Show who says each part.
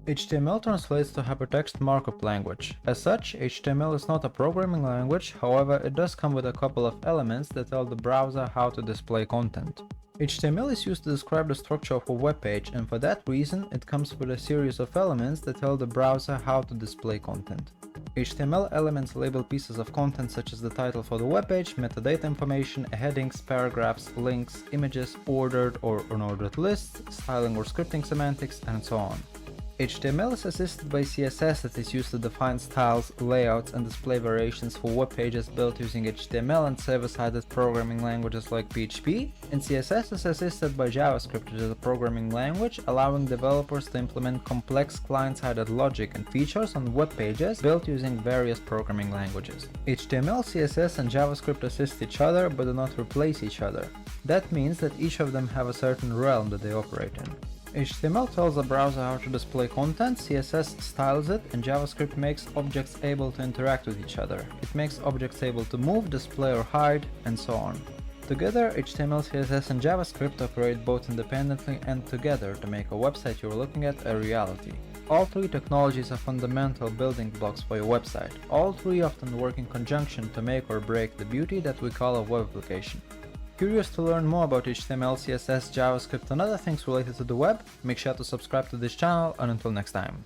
Speaker 1: HTML translates to HyperText Markup Language. As such, HTML is not a programming language, however, it does come with a couple of elements that tell the browser how to display content. HTML is used to describe the structure of a web page, and for that reason, it comes with a series of elements that tell the browser how to display content. HTML elements label pieces of content such as the title for the web page, metadata information, headings, paragraphs, links, images, ordered or unordered lists, styling or scripting semantics, and so on. HTML is assisted by CSS that is used to define styles, layouts, and display variations for web pages built using HTML and server-sided programming languages like PHP, and CSS is assisted by JavaScript, which is a programming language allowing developers to implement complex client-sided logic and features on web pages built using various programming languages. HTML, CSS, and JavaScript assist each other but do not replace each other. That means that each of them have a certain realm that they operate in. HTML tells the browser how to display content, CSS styles it, and JavaScript makes objects able to interact with each other. It makes objects able to move, display or hide, and so on. Together, HTML, CSS, and JavaScript operate both independently and together to make a website you're looking at a reality. All three technologies are fundamental building blocks for your website. All three often work in conjunction to make or break the beauty that we call a web application. Curious to learn more about HTML, CSS, JavaScript, and other things related to the web? Make sure to subscribe to this channel, and until next time.